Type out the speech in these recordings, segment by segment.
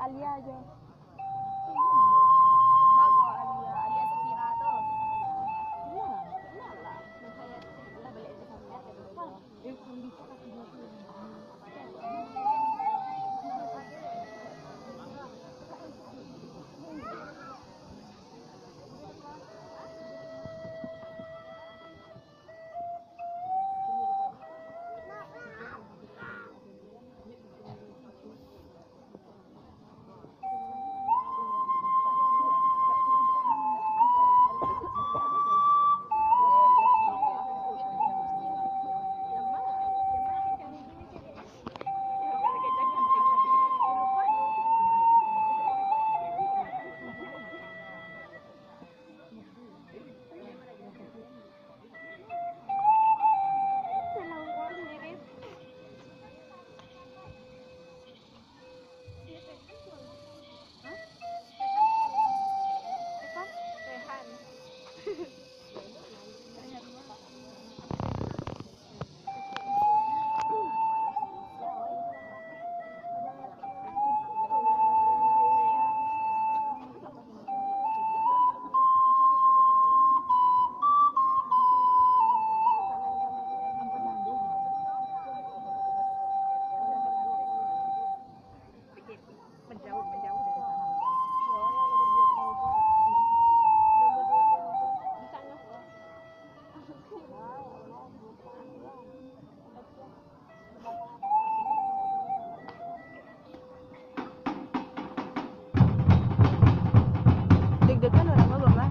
Alia aja. Bagus Alia Safira tu. Iya lah. Saya lah balik ke sana. Kondisi kaki dia tu. Deg-degan orang mah Mama.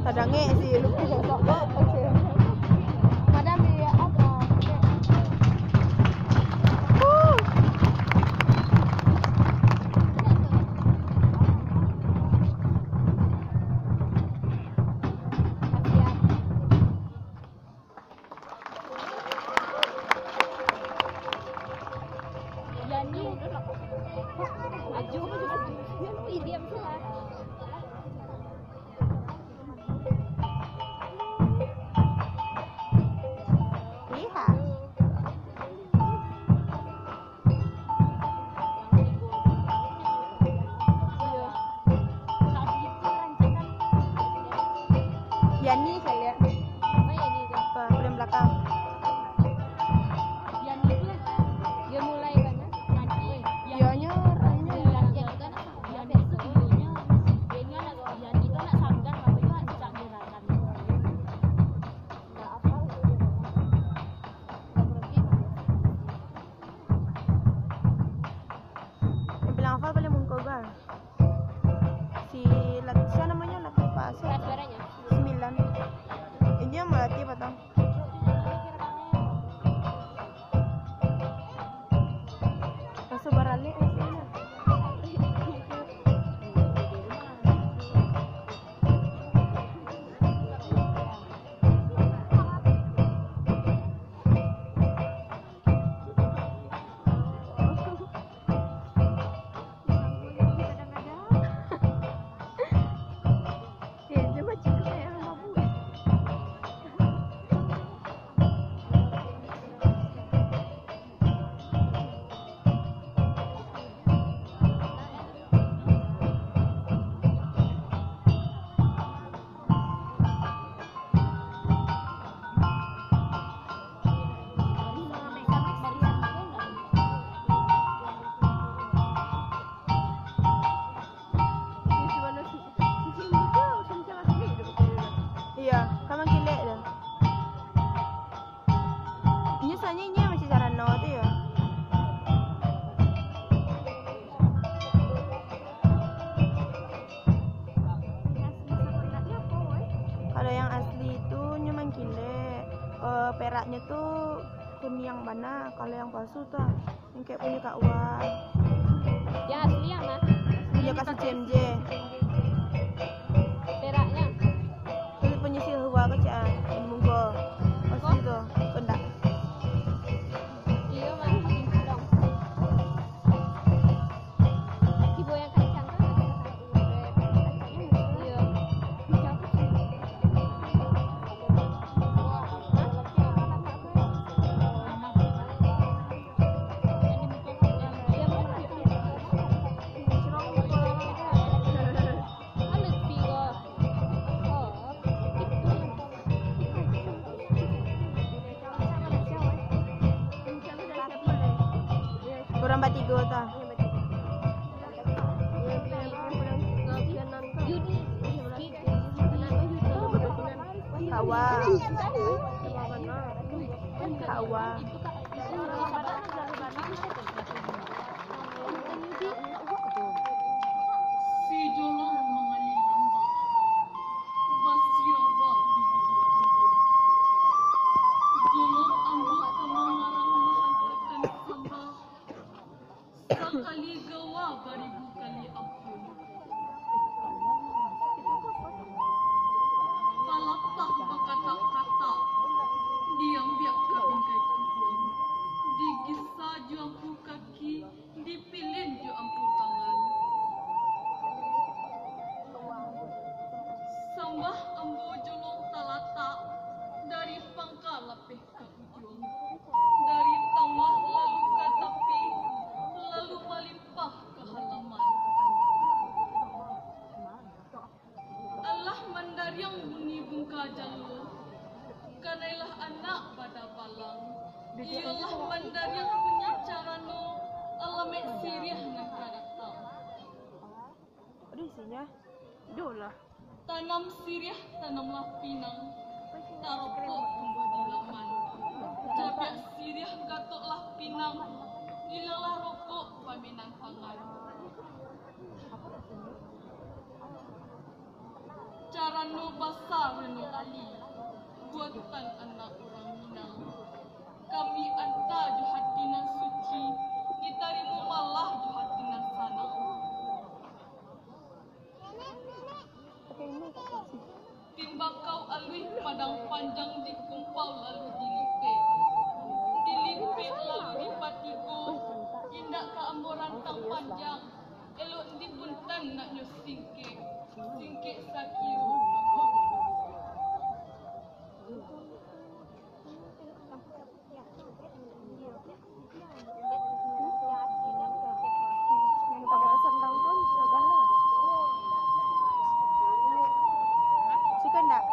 Kadangnya si Lucky sok kok. Oke. Madam dia apa? Yani Aju diam saja. Yani saya lihat. Oh ya ni. Apa? Paling belakang. Yani tu dia mulai mana? Yani. Ionya orangnya. Yani itu anak Yani itu ibunya. Dia ni anak Yani itu anak sanggar tapi itu anak gerakan. peraknya tuh kuning yang mana, kalau yang palsu tuh yang kayak punya Kak Wan, Ya asli ya mah. punya Kak si CMJ, Peraknya. terus punya si Hua ke Cian, yang munggo, palsu tuh, benda. Iya mah gitu dong. Ibu yang kacang kan? Iya. Kurang batigo tuh. Kawa. Kawa. Si jolong mengali lamba, basirawa jolong ambo kamangarang maantakan samba, sakali gawa baribu kali ampun. Palapah berkata-kata, diam biak kabingkai kubun, digisa ju ampu kaki, dipilin ju ampu tangan. Sambah ambo jolong talata dari pangkal lapeh ke ujung, dari tengah lalu ke tepi, lalu melimpah ke halaman. Allah mandariang bunyi bungka jalur, kanailah anak pada balang. Ialah mandariang punya carano, alamek sirih nan kadatang. Ada isinya? Dolah. Tanam sirih, tanamlah pinang, taropok tumbuh di laman. Jabiak sirih gatoklah pinang, ilalah rokok paminan pangan. Cara no basar no ali, buatan anak orang Minang. Kami anta ju hati nan suci, ditarimu malah ju hati nan sana. Timbakau alui padang panjang dikumpau lalu dilipet. Dilipet lalu dipatigo, indak ke ambo rantang panjang. Elok di puntan nak nyo singkek, singkek sakiru. Suka enggak?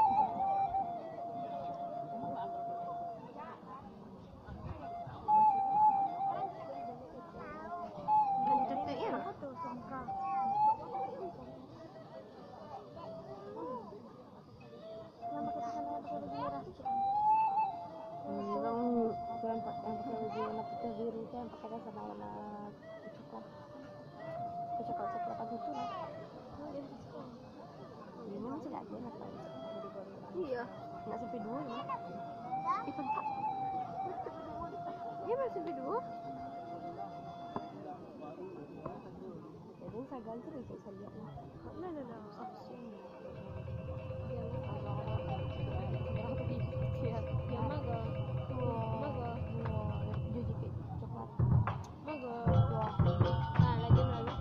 Iya, nggak sampai 2 ya. Pentak. Iya masih sampai 2. Jadi saya ganti lagi saya lihat. Nah, option. Ya maga. Maga. Jadi coklat. Maga. Nah, lagi lalu.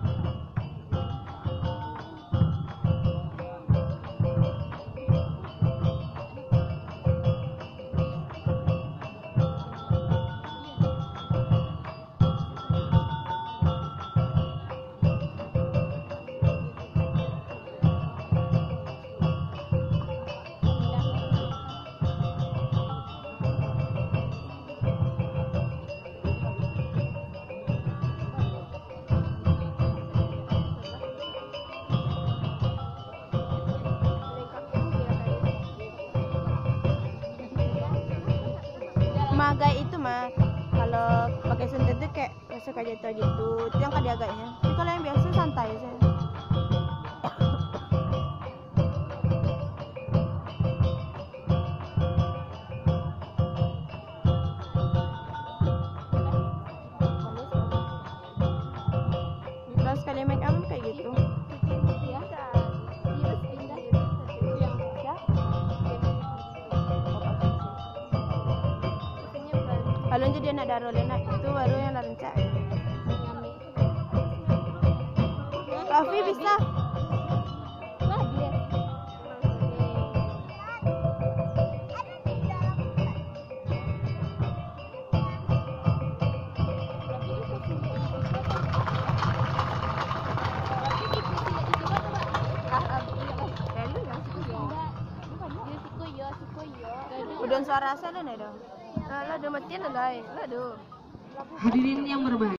Magai itu mah kalau pakai suntik tuh kayak rasa kayak jatuh gitu, itu yang kadi agaknya. Tapi kalau yang biasa santai sih. yang kayak gitu. Ya. Dia harus pindah. Yang ya. Biasanya balik Kalau jadi anak darulena itu baru yang larencak. nyamik. Kafi bisa. Lah dia. Udon suara saya ada dah. Lah ada matian lah, lah do. Hadirin yang berbahagia.